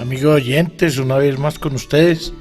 Amigos oyentes, una vez más con ustedes,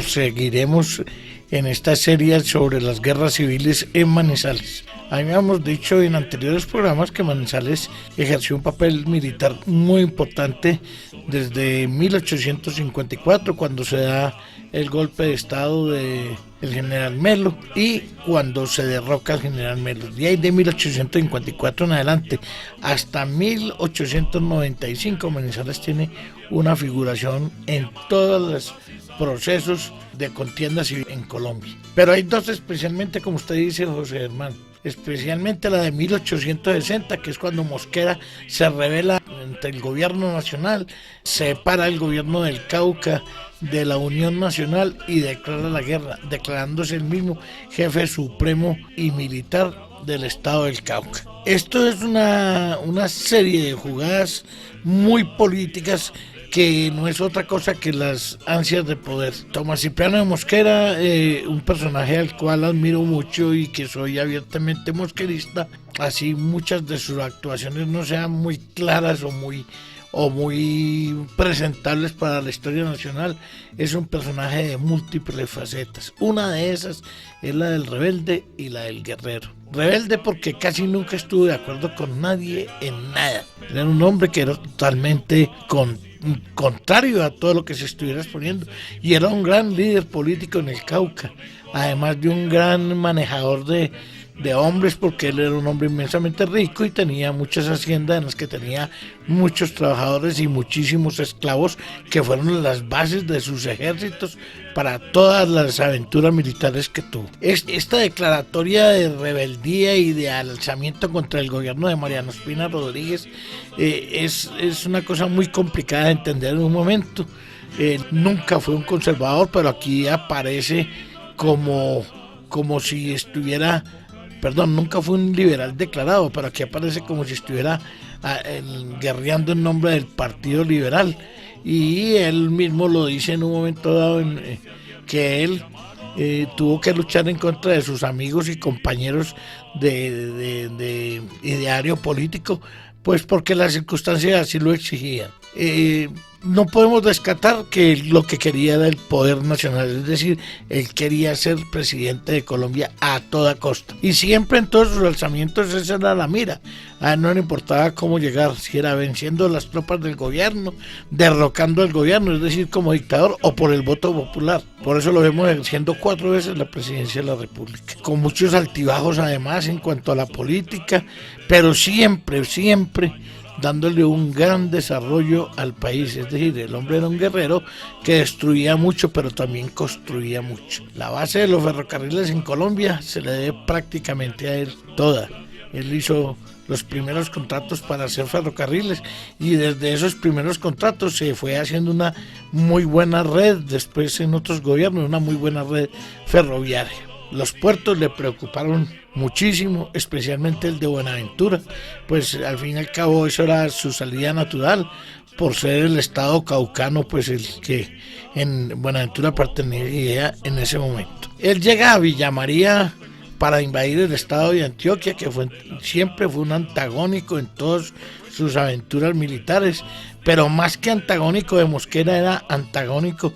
seguiremos en esta serie sobre las guerras civiles en Manizales. Habíamos dicho en anteriores programas que Manizales ejerció un papel militar muy importante desde 1854, cuando se da el golpe de estado del general Melo y cuando se derroca al general Melo. Y ahí de 1854 en adelante hasta 1895 Manizales tiene una figuración en todos los procesos de contienda civil en Colombia. Pero hay dos especialmente, como usted dice, José Germán, especialmente la de 1860, que es cuando Mosquera se rebela entre el gobierno nacional, separa el gobierno del Cauca de la Unión Nacional y declara la guerra, declarándose el mismo jefe supremo y militar del estado del Cauca. Esto es una serie de jugadas muy políticas que no es otra cosa que las ansias de poder. Tomás Cipriano de Mosquera, un personaje al cual admiro mucho y que soy abiertamente mosquerista, así muchas de sus actuaciones no sean muy claras o muy presentables para la historia nacional, es un personaje de múltiples facetas. Una de esas es la del rebelde y la del guerrero. Rebelde porque casi nunca estuvo de acuerdo con nadie en nada. Era un hombre que era totalmente contrario a todo lo que se estuviera exponiendo, y era un gran líder político en el Cauca, además de un gran manejador de hombres, porque él era un hombre inmensamente rico y tenía muchas haciendas en las que tenía muchos trabajadores y muchísimos esclavos que fueron las bases de sus ejércitos para todas las aventuras militares que tuvo. Esta declaratoria de rebeldía y de alzamiento contra el gobierno de Mariano Ospina Rodríguez es una cosa muy complicada de entender en un momento. Nunca fue un conservador, pero aquí aparece como si estuviera... Perdón, nunca fue un liberal declarado, pero aquí aparece como si estuviera guerreando en nombre del Partido Liberal. Y él mismo lo dice en un momento dado, que él tuvo que luchar en contra de sus amigos y compañeros de ideario político, pues porque las circunstancias así lo exigían. No podemos descartar que lo que quería era el poder nacional, es decir, él quería ser presidente de Colombia a toda costa. Y siempre en todos sus alzamientos esa era la mira. A él no le importaba cómo llegar, si era venciendo las tropas del gobierno, derrocando al gobierno, es decir, como dictador, o por el voto popular. Por eso lo vemos ejerciendo 4 veces la presidencia de la República, con muchos altibajos además en cuanto a la política, pero siempre dándole un gran desarrollo al país. Es decir, el hombre era un guerrero que destruía mucho, pero también construía mucho. La base de los ferrocarriles en Colombia se le debe prácticamente a él toda. Él hizo los primeros contratos para hacer ferrocarriles y desde esos primeros contratos se fue haciendo una muy buena red, después en otros gobiernos una muy buena red ferroviaria. Los puertos le preocuparon muchísimo, especialmente el de Buenaventura, pues al fin y al cabo eso era su salida natural, por ser el estado caucano, pues el que en Buenaventura pertenecía en ese momento. Él llega a Villa María para invadir el estado de Antioquia, que siempre fue un antagónico en todas sus aventuras militares, pero más que antagónico de Mosquera, era antagónico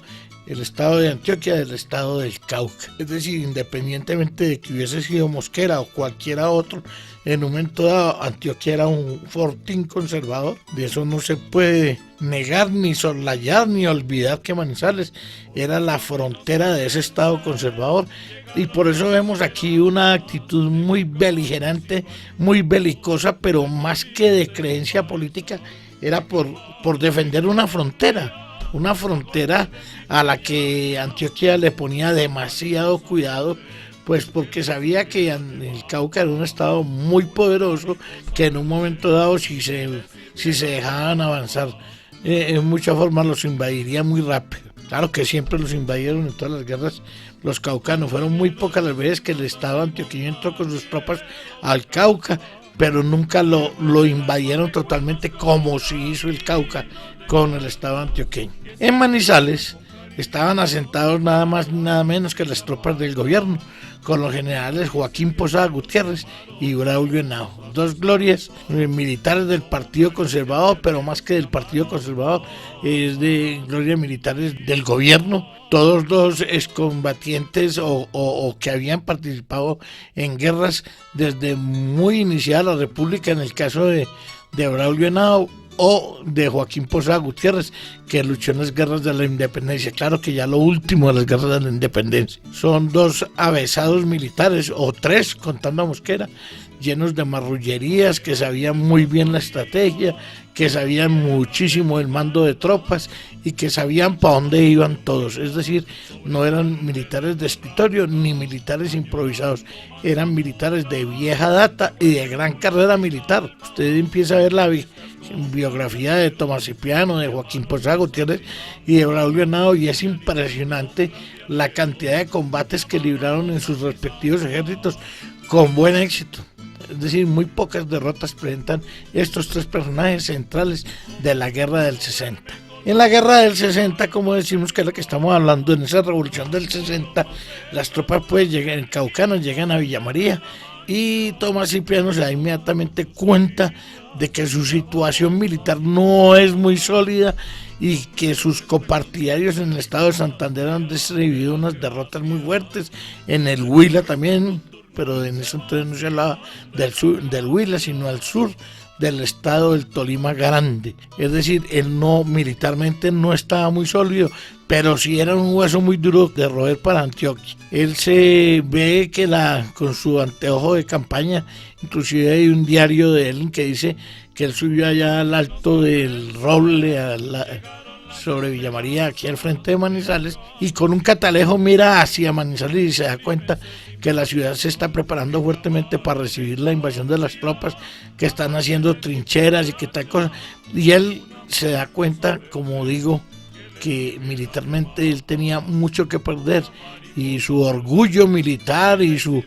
el estado de Antioquia del estado del Cauca. Es decir, independientemente de que hubiese sido Mosquera o cualquiera otro, en un momento dado Antioquia era un fortín conservador. De eso no se puede negar, ni soslayar, ni olvidar que Manizales era la frontera de ese estado conservador. Y por eso vemos aquí una actitud muy beligerante, muy belicosa, pero más que de creencia política, era por defender una frontera a la que Antioquia le ponía demasiado cuidado, pues porque sabía que el Cauca era un estado muy poderoso, que en un momento dado, si se dejaban avanzar en muchas formas, los invadiría muy rápido. Claro que siempre los invadieron en todas las guerras los caucanos, fueron muy pocas las veces que el estado antioqueño entró con sus tropas al Cauca, pero nunca lo invadieron totalmente como si hizo el Cauca con el estado antioqueño. En Manizales estaban asentados nada más ni nada menos que las tropas del gobierno, con los generales Joaquín Posada Gutiérrez y Braulio Henao, dos glorias militares del Partido Conservador, pero más que del Partido Conservador, es de glorias militares del gobierno, todos dos excombatientes o que habían participado en guerras desde muy iniciada la República, en el caso de Braulio Henao, o de Joaquín Posada Gutiérrez, que luchó en las guerras de la independencia. Claro que ya lo último de las guerras de la independencia. Son dos avesados militares, o tres contando a Mosquera, llenos de marrullerías, que sabían muy bien la estrategia, que sabían muchísimo el mando de tropas y que sabían para dónde iban todos. Es decir, no eran militares de escritorio ni militares improvisados, eran militares de vieja data y de gran carrera militar. Usted empieza a ver la biografía de Tomás Cipriano, de Joaquín Posada Gutiérrez y de Braulio Henao, y es impresionante la cantidad de combates que libraron en sus respectivos ejércitos con buen éxito. Es decir, muy pocas derrotas presentan estos tres personajes centrales de la guerra del 60. En la guerra del 60, como decimos que es la que estamos hablando, en esa revolución del 60, las tropas pues llegan, caucanas llegan a Villa María, y Tomás Cipriano se da inmediatamente cuenta de que su situación militar no es muy sólida y que sus copartidarios en el estado de Santander han recibido unas derrotas muy fuertes, en el Huila también, pero en eso entonces no se hablaba del sur, del Huila, sino al sur del estado del Tolima Grande. Es decir, él no, militarmente no estaba muy sólido, pero sí era un hueso muy duro de roer para Antioquia. Él se ve que con su anteojo de campaña, inclusive hay un diario de él que dice que él subió allá al alto del Roble, sobre Villa María, aquí al frente de Manizales, y con un catalejo mira hacia Manizales y se da cuenta que la ciudad se está preparando fuertemente para recibir la invasión de las tropas, que están haciendo trincheras y que tal cosa, y él se da cuenta, como digo, que militarmente él tenía mucho que perder y su orgullo militar y su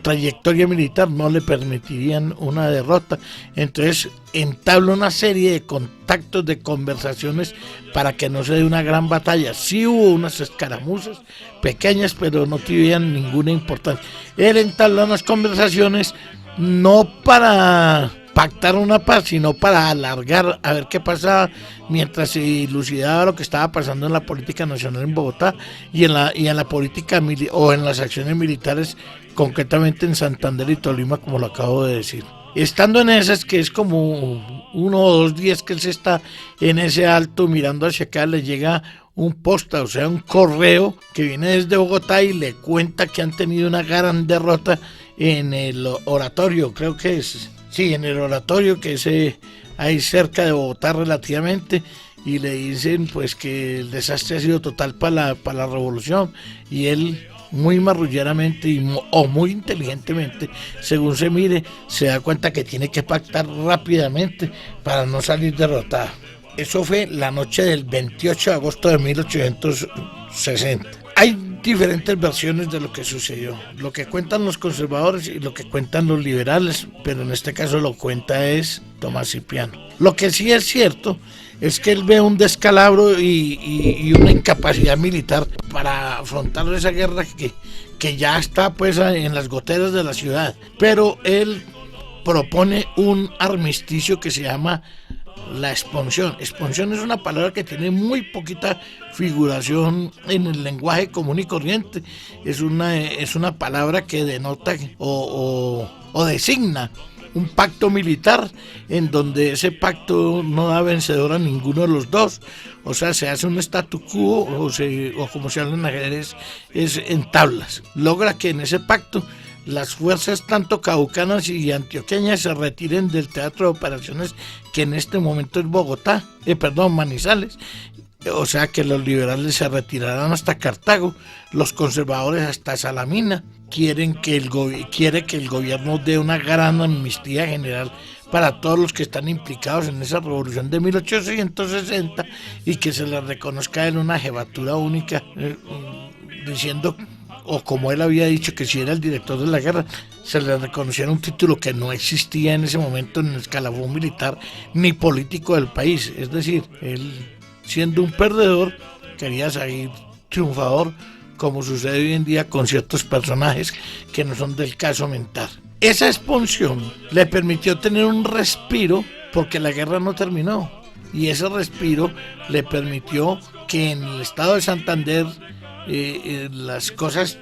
trayectoria militar no le permitirían una derrota. Entonces entabla una serie de contactos, de conversaciones para que no se dé una gran batalla. Sí hubo unas escaramuzas pequeñas, pero no tuvieron ninguna importancia. Él entabla unas conversaciones no para pactar una paz, sino para alargar a ver qué pasaba mientras se dilucidaba lo que estaba pasando en la política nacional en Bogotá y en la política o en las acciones militares, concretamente en Santander y Tolima, como lo acabo de decir. Estando en esas, que es como 1 o 2 días que él se está en ese alto mirando hacia acá, le llega un posta, o sea, un correo que viene desde Bogotá y le cuenta que han tenido una gran derrota en el oratorio, creo que es. Sí, en el oratorio que es ahí cerca de Bogotá relativamente, y le dicen pues que el desastre ha sido total para la revolución, y él muy marrulleramente o muy inteligentemente, según se mire, se da cuenta que tiene que pactar rápidamente para no salir derrotado. Eso fue la noche del 28 de agosto de 1860. Hay diferentes versiones de lo que sucedió, lo que cuentan los conservadores y lo que cuentan los liberales, pero en este caso lo cuenta es Tomás Cipriano. Lo que sí es cierto es que él ve un descalabro y una incapacidad militar para afrontar esa guerra que ya está pues en las goteras de la ciudad, pero él propone un armisticio que se llama la expunción. Expunción es una palabra que tiene muy poquita figuración en el lenguaje común y corriente. Es una palabra que denota o designa un pacto militar en donde ese pacto no da vencedor a ninguno de los dos. O sea, se hace un statu quo o como se habla en ajedrez, es en tablas. Logra que en ese pacto las fuerzas tanto caucanas y antioqueñas se retiren del teatro de operaciones que en este momento es Bogotá, Manizales. O sea que los liberales se retirarán hasta Cartago, los conservadores hasta Salamina. Quiere que el gobierno dé una gran amnistía general para todos los que están implicados en esa revolución de 1860 y que se les reconozca en una jefatura única, diciendo, o como él había dicho, que si era el director de la guerra, se le reconociera un título que no existía en ese momento en el escalafón militar ni político del país. Es decir, él, siendo un perdedor, quería salir triunfador, como sucede hoy en día con ciertos personajes que no son del caso mentar. Esa expulsión le permitió tener un respiro porque la guerra no terminó, y ese respiro le permitió que en el estado de Santander las cosas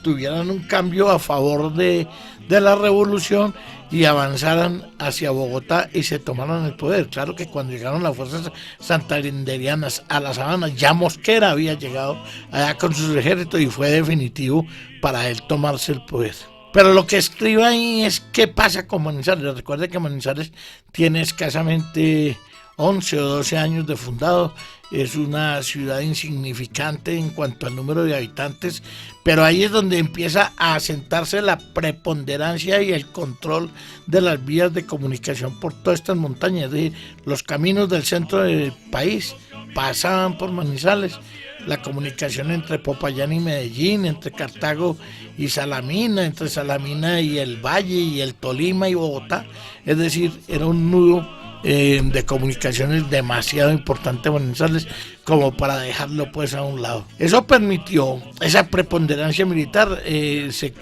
tuvieran un cambio a favor de la revolución y avanzaran hacia Bogotá y se tomaran el poder. Claro que cuando llegaron las fuerzas santanderianas a la sabana, ya Mosquera había llegado allá con sus ejércitos y fue definitivo para él tomarse el poder. Pero lo que escribe ahí es qué pasa con Manizales. Recuerde que Manizales tiene escasamente 11 o 12 años de fundado, es una ciudad insignificante en cuanto al número de habitantes, pero ahí es donde empieza a asentarse la preponderancia y el control de las vías de comunicación por todas estas montañas. Es decir, los caminos del centro del país pasaban por Manizales, la comunicación entre Popayán y Medellín, entre Cartago y Salamina, entre Salamina y el Valle y el Tolima y Bogotá, es decir, era un nudo de comunicaciones demasiado importante Manizales como para dejarlo pues a un lado. Eso permitió, esa preponderancia militar se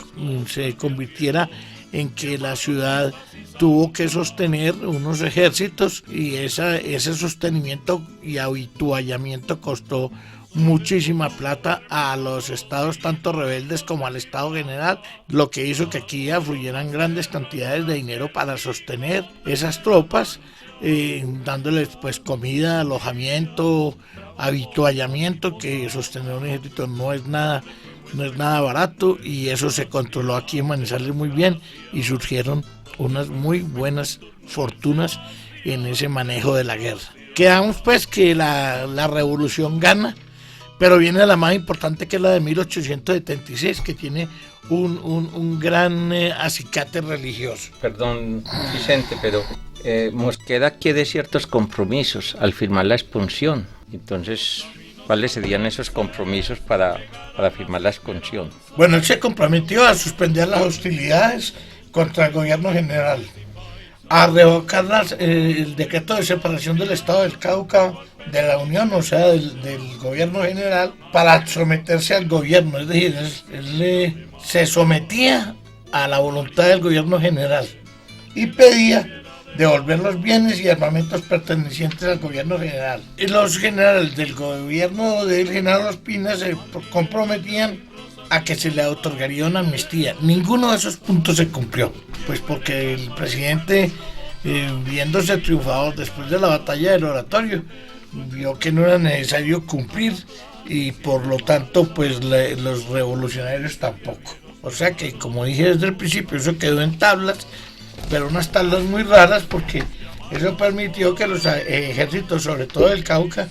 convirtiera en que la ciudad tuvo que sostener unos ejércitos, y ese sostenimiento y habituallamiento costó muchísima plata a los estados tanto rebeldes como al estado general, lo que hizo que aquí afluyeran grandes cantidades de dinero para sostener esas tropas, dándoles pues comida, alojamiento, habituallamiento, que sostener un ejército no es nada barato, y eso se controló aquí en Manizales muy bien y surgieron unas muy buenas fortunas en ese manejo de la guerra. Quedamos pues que la revolución gana, pero viene la más importante, que es la de 1876, que tiene un gran acicate religioso. Perdón, Vicente, pero Mosquera adquiere ciertos compromisos al firmar la expulsión. Entonces, ¿cuáles serían esos compromisos para firmar la expulsión? Bueno, él se comprometió a suspender las hostilidades contra el gobierno general, a revocar el decreto de separación del estado del Cauca de la Unión, o sea, del gobierno general, para someterse al gobierno. Es decir, él se sometía a la voluntad del gobierno general y pedía devolver los bienes y armamentos pertenecientes al gobierno general. Y los generales del gobierno del general Ospina se comprometían a que se le otorgaría una amnistía. Ninguno de esos puntos se cumplió, pues porque el presidente, viéndose triunfador después de la batalla del Oratorio, vio que no era necesario cumplir, y por lo tanto pues los revolucionarios tampoco. O sea que, como dije desde el principio, eso quedó en tablas, pero unas tablas muy raras, porque eso permitió que los ejércitos, sobre todo del Cauca,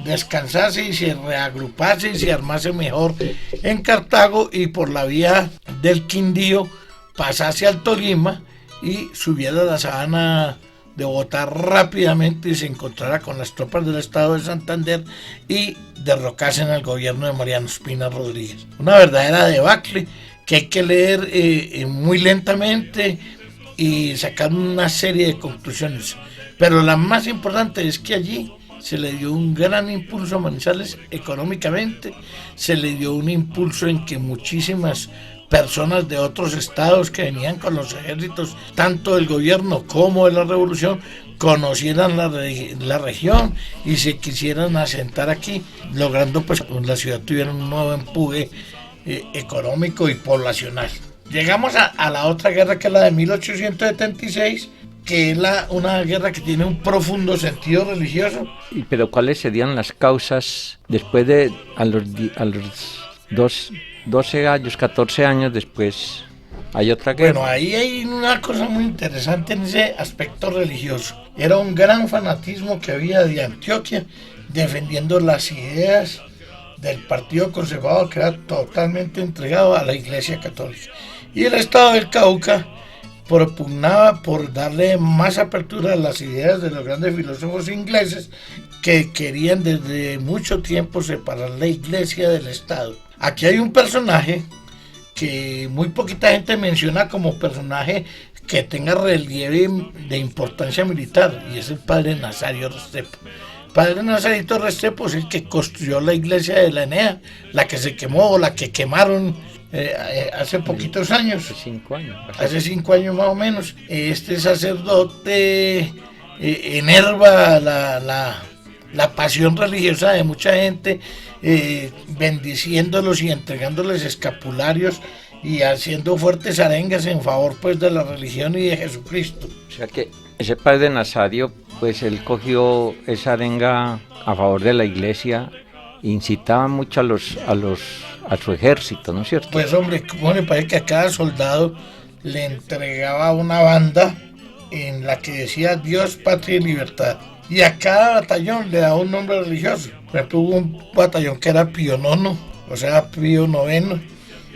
descansase y se reagrupase y se armase mejor en Cartago, y por la vía del Quindío pasase al Tolima y subiera a la sabana de Bogotá rápidamente y se encontrara con las tropas del estado de Santander y derrocasen al gobierno de Mariano Ospina Rodríguez. Una verdadera debacle que hay que leer muy lentamente y sacar una serie de conclusiones, pero la más importante es que allí se le dio un gran impulso a Manizales económicamente, se le dio un impulso en que muchísimas personas de otros estados que venían con los ejércitos, tanto del gobierno como de la revolución, conocieran la región y se quisieran asentar aquí, logrando pues que la ciudad tuviera un nuevo empuje económico y poblacional. Llegamos a la otra guerra, que es la de 1876, que es una guerra que tiene un profundo sentido religioso. Pero ¿cuáles serían las causas después de a los 12 años, 14 años después? ¿Hay otra guerra? Bueno, ahí hay una cosa muy interesante en ese aspecto religioso. Era un gran fanatismo que había de Antioquia defendiendo las ideas del Partido Conservador, que era totalmente entregado a la Iglesia Católica. Y el estado del Cauca propugnaba por darle más apertura a las ideas de los grandes filósofos ingleses, que querían desde mucho tiempo separar la iglesia del Estado. Aquí hay un personaje que muy poquita gente menciona como personaje que tenga relieve de importancia militar, y es el padre Nazario Restrepo. Padre Nazarito Restrepo es el que construyó la iglesia de la Enea, la que se quemó, la que quemaron hace poquitos años. Hace 5 años más o menos. Este sacerdote enerva la pasión religiosa de mucha gente, bendiciéndolos y entregándoles escapularios y haciendo fuertes arengas en favor pues de la religión y de Jesucristo. O sea que ese padre Nazario, pues él cogió esa arenga a favor de la iglesia, incitaba mucho a su ejército, ¿no es cierto? Pues hombre, como le parece que a cada soldado le entregaba una banda en la que decía Dios, patria y libertad. Y a cada batallón le daba un nombre religioso. Por ejemplo, hubo un batallón que era Pío IX, o sea, Pío IX,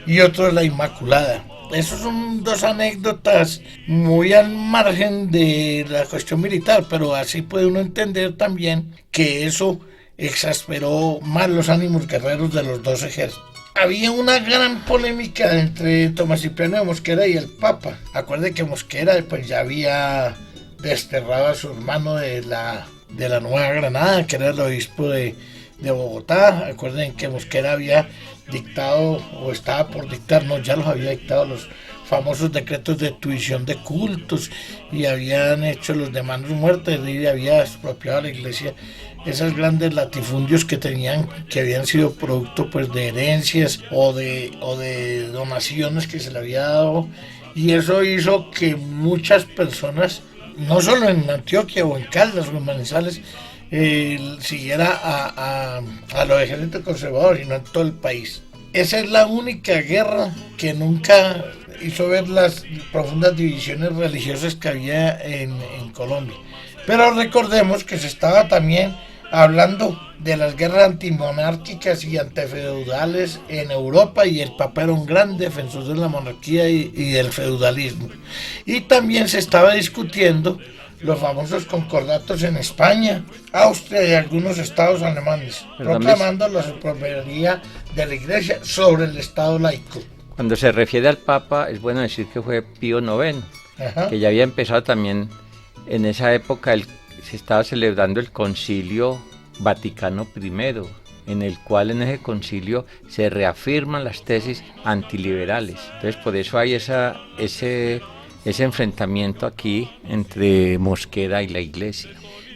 y otro la Inmaculada. Esas son dos anécdotas muy al margen de la cuestión militar, pero así puede uno entender también que eso exasperó más los ánimos guerreros de los dos ejércitos. Había una gran polémica entre Tomás Cipriano de Mosquera y el Papa. Acuerde que Mosquera pues ya había desterrado a su hermano de la Nueva Granada, que era el obispo de Bogotá. Acuerden que Mosquera había dictado, o estaba por dictar, no, ya los había dictado, los famosos decretos de tuición de cultos, y habían hecho los de manos muertas, y había expropiado a la iglesia esos grandes latifundios que tenían, que habían sido producto pues de herencias o de donaciones que se le había dado, y eso hizo que muchas personas, no solo en Antioquia o en Caldas o en Manizales, siguiera a los ejércitos conservadores, sino en todo el país. Esa es la única guerra que nunca hizo ver las profundas divisiones religiosas que había en Colombia. Pero recordemos que se estaba también hablando de las guerras antimonárquicas y antifeudales en Europa, y el Papa era un gran defensor de la monarquía y del feudalismo. Y también se estaba discutiendo los famosos concordatos en España, Austria y algunos estados alemanes, proclamando la supremacía de la iglesia sobre el estado laico. Cuando se refiere al Papa, es bueno decir que fue Pío IX, que ya había empezado también en esa época, se estaba celebrando el Concilio Vaticano I, en el cual en ese concilio se reafirman las tesis antiliberales. Entonces por eso hay ese enfrentamiento aquí entre Mosquera y la iglesia.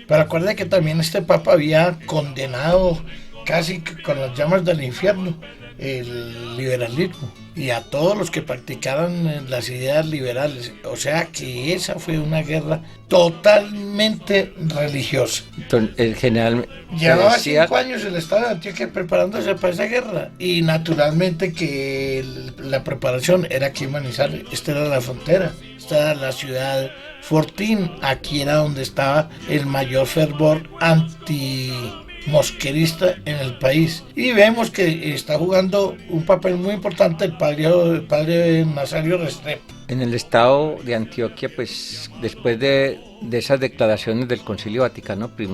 Pero acuerde que también este Papa había condenado casi con las llamas del infierno el liberalismo y a todos los que practicaran las ideas liberales. O sea que esa fue una guerra totalmente religiosa. Entonces, el general llevaba 5 años el estado de Antioquia preparándose para esa guerra, y naturalmente que la preparación era aquí en Manizales. Esta era la frontera, esta era la ciudad Fortín, aquí era donde estaba el mayor fervor antimosquerista en el país, y vemos que está jugando un papel muy importante el padre Nazario Restrepo. En el estado de Antioquia, pues después de esas declaraciones del Concilio Vaticano I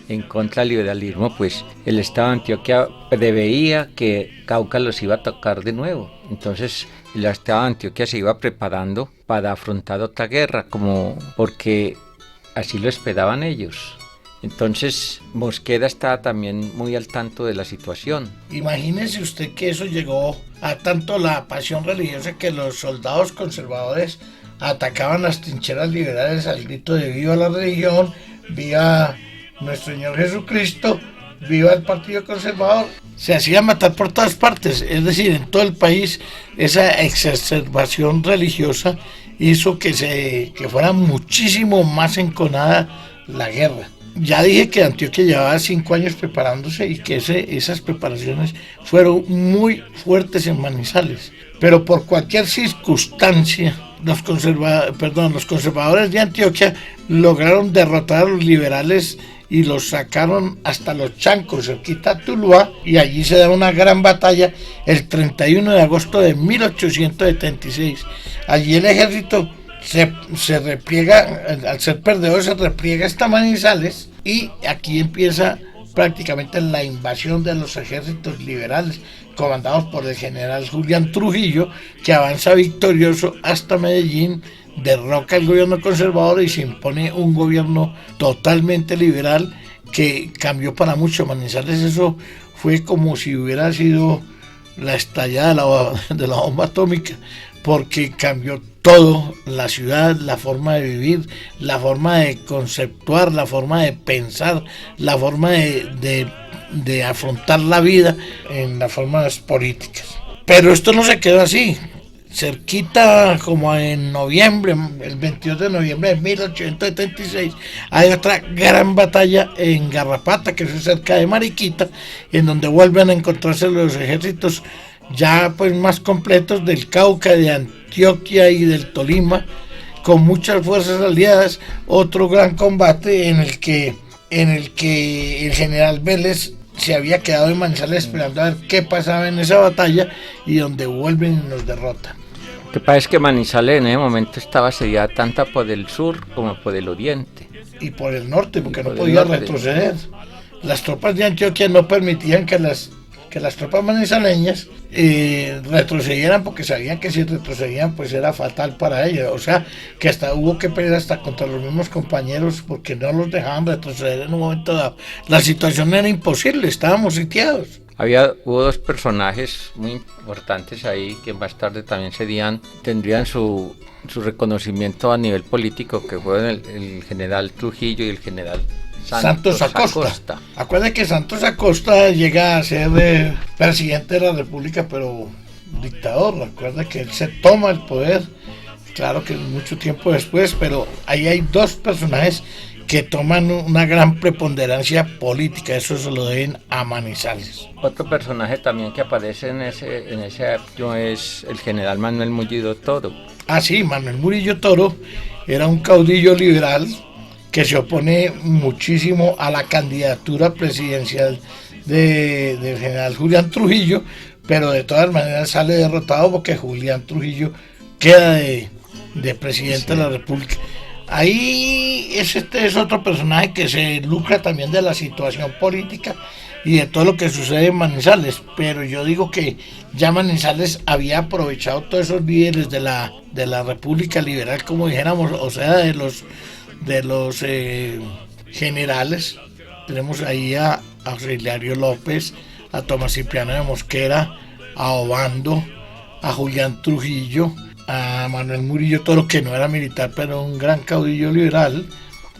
en contra del liberalismo, pues el estado de Antioquia preveía que Cauca los iba a tocar de nuevo. Entonces el estado de Antioquia se iba preparando para afrontar otra guerra, porque así lo esperaban ellos. Entonces Mosquera estaba también muy al tanto de la situación. Imagínese usted que eso llegó a tanto la pasión religiosa que los soldados conservadores atacaban las trincheras liberales al grito de viva la religión, viva nuestro Señor Jesucristo, viva el Partido Conservador. Se hacían matar por todas partes, es decir, en todo el país. Esa exacerbación religiosa hizo que fuera muchísimo más enconada la guerra. Ya dije que Antioquia llevaba 5 años preparándose y que esas preparaciones fueron muy fuertes en Manizales. Pero por cualquier circunstancia, los conservadores de Antioquia lograron derrotar a los liberales y los sacaron hasta Los Chancos, cerquita de Tuluá, y allí se da una gran batalla el 31 de agosto de 1876. Allí el ejército se repliega, al ser perdedor se repliega hasta Manizales, y aquí empieza prácticamente la invasión de los ejércitos liberales comandados por el general Julián Trujillo, que avanza victorioso hasta Medellín, derroca el gobierno conservador y se impone un gobierno totalmente liberal que cambió para mucho. Manizales, eso fue como si hubiera sido la estallada de la bomba atómica, porque cambió todo, la ciudad, la forma de vivir, la forma de conceptuar, la forma de pensar, la forma de afrontar la vida en las formas políticas. Pero esto no se quedó así. Cerquita, como en noviembre, el 22 de noviembre de 1876, hay otra gran batalla en Garrapata, que es cerca de Mariquita, en donde vuelven a encontrarse los ejércitos ya pues más completos del Cauca, de Antioquia y del Tolima, con muchas fuerzas aliadas. Otro gran combate en el que el general Vélez se había quedado en Manizales esperando a ver qué pasaba en esa batalla, y donde vuelven y nos derrotan. Lo que pasa es que Manizales en ese momento estaba asediada tanto por el sur como por el oriente. Y por el norte, porque no podía retroceder. Las tropas de Antioquia no permitían que las tropas manizaleñas retrocedieran, porque sabían que si retrocedían pues era fatal para ellas. O sea, que hasta hubo que pelear hasta contra los mismos compañeros, porque no los dejaban retroceder en un momento dado. La situación era imposible, estábamos sitiados. Hubo dos personajes muy importantes ahí que más tarde también tendrían su reconocimiento a nivel político, que fueron el general Trujillo y el general Santos Acosta. Acuérdense que Santos Acosta llega a ser presidente de la República, pero dictador. Recuerda que él se toma el poder, claro que mucho tiempo después, pero ahí hay dos personajes que toman una gran preponderancia política. Eso se lo deben a Manizales. Otro personaje también que aparece en ese acto es el general Manuel Murillo Toro. Ah, sí, Manuel Murillo Toro era un caudillo liberal que se opone muchísimo a la candidatura presidencial del general Julián Trujillo, pero de todas maneras sale derrotado porque Julián Trujillo queda de presidente de la República. Ahí este es otro personaje que se lucra también de la situación política y de todo lo que sucede en Manizales, pero yo digo que ya Manizales había aprovechado todos esos líderes de la República Liberal, como dijéramos, o sea, de los generales. Tenemos ahí a Auxiliario López, a Tomás Cipriano de Mosquera, a Obando, a Julián Trujillo, a Manuel Murillo Toro, que no era militar pero un gran caudillo liberal.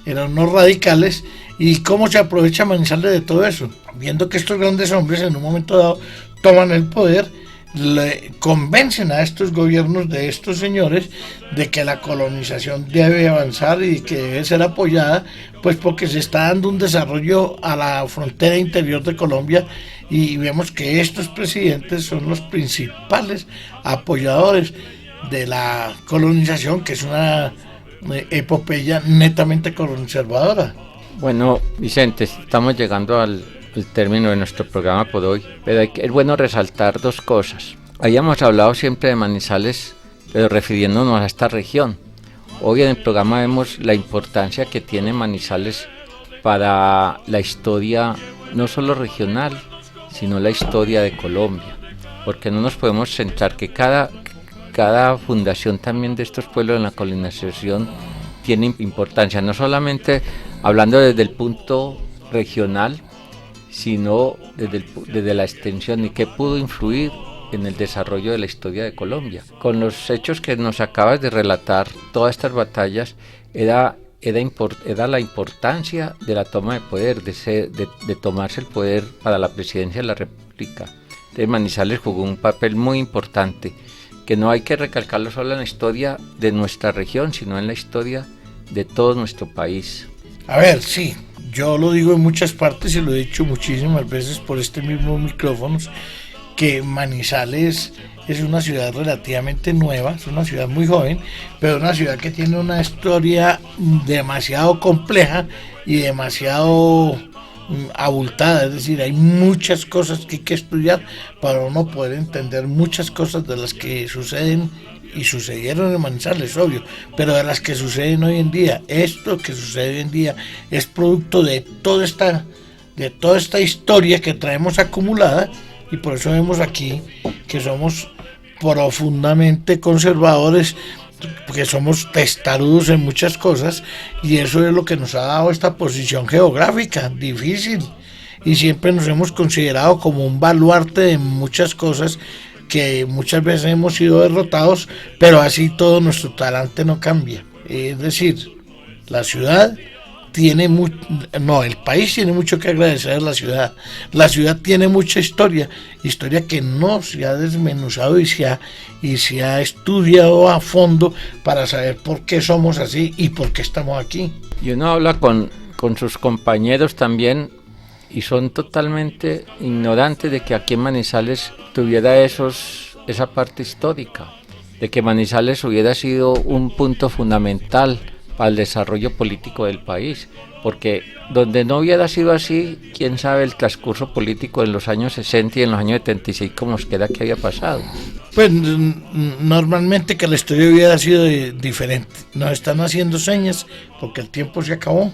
Eran unos radicales. ¿Y cómo se aprovecha Manizales de todo eso? Viendo que estos grandes hombres en un momento dado toman el poder, le convencen a estos gobiernos de estos señores de que la colonización debe avanzar y que debe ser apoyada, pues porque se está dando un desarrollo a la frontera interior de Colombia, y vemos que estos presidentes son los principales apoyadores de la colonización, que es una epopeya netamente conservadora. Bueno, Vicente, estamos llegando al término de nuestro programa por hoy, pero es bueno resaltar dos cosas. Habíamos hablado siempre de Manizales, pero refiriéndonos a esta región. Hoy en el programa vemos la importancia que tiene Manizales para la historia no solo regional, sino la historia de Colombia, porque no nos podemos centrar que cada fundación también de estos pueblos en la colonización tiene importancia, no solamente hablando desde el punto regional, sino desde la extensión y que pudo influir en el desarrollo de la historia de Colombia. Con los hechos que nos acabas de relatar, todas estas batallas, era la importancia de la toma de poder, de tomarse el poder para la presidencia de la República. Entonces Manizales jugó un papel muy importante, que no hay que recalcarlo solo en la historia de nuestra región, sino en la historia de todo nuestro país. A ver, sí, yo lo digo en muchas partes y lo he dicho muchísimas veces por este mismo micrófonos, que Manizales es una ciudad relativamente nueva, es una ciudad muy joven, pero una ciudad que tiene una historia demasiado compleja y demasiado abultada. Es decir, hay muchas cosas que hay que estudiar para uno poder entender muchas cosas de las que suceden y sucedieron en Manizales, obvio, pero de las que suceden hoy en día. Esto que sucede hoy en día es producto de toda esta historia que traemos acumulada, y por eso vemos aquí que somos profundamente conservadores, porque somos testarudos en muchas cosas y eso es lo que nos ha dado esta posición geográfica difícil y siempre nos hemos considerado como un baluarte de muchas cosas que muchas veces hemos sido derrotados, pero así todo nuestro talante no cambia. Es decir, la ciudad tiene mucho, no, el país tiene mucho que agradecer a la ciudad. La ciudad tiene mucha historia, historia que no se ha desmenuzado y se ha estudiado a fondo para saber por qué somos así y por qué estamos aquí. Y uno habla con sus compañeros también y son totalmente ignorantes de que aquí en Manizales tuviera esa parte histórica, de que Manizales hubiera sido un punto fundamental para el desarrollo político del país, porque donde no hubiera sido así, quién sabe el transcurso político en los años 60 y en los años 76 como queda que había pasado. Pues normalmente que la historia hubiera sido diferente. Nos están haciendo señas porque el tiempo se acabó.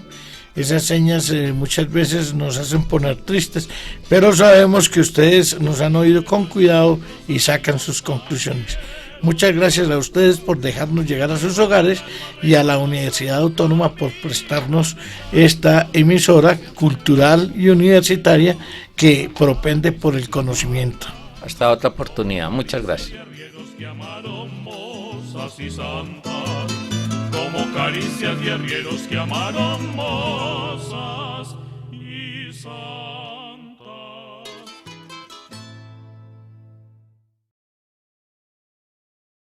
Esas señas muchas veces nos hacen poner tristes, pero sabemos que ustedes nos han oído con cuidado y sacan sus conclusiones. Muchas gracias a ustedes por dejarnos llegar a sus hogares y a la Universidad Autónoma por prestarnos esta emisora cultural y universitaria que propende por el conocimiento. Hasta otra oportunidad. Muchas gracias. Como caricias guerreros que amaron mozas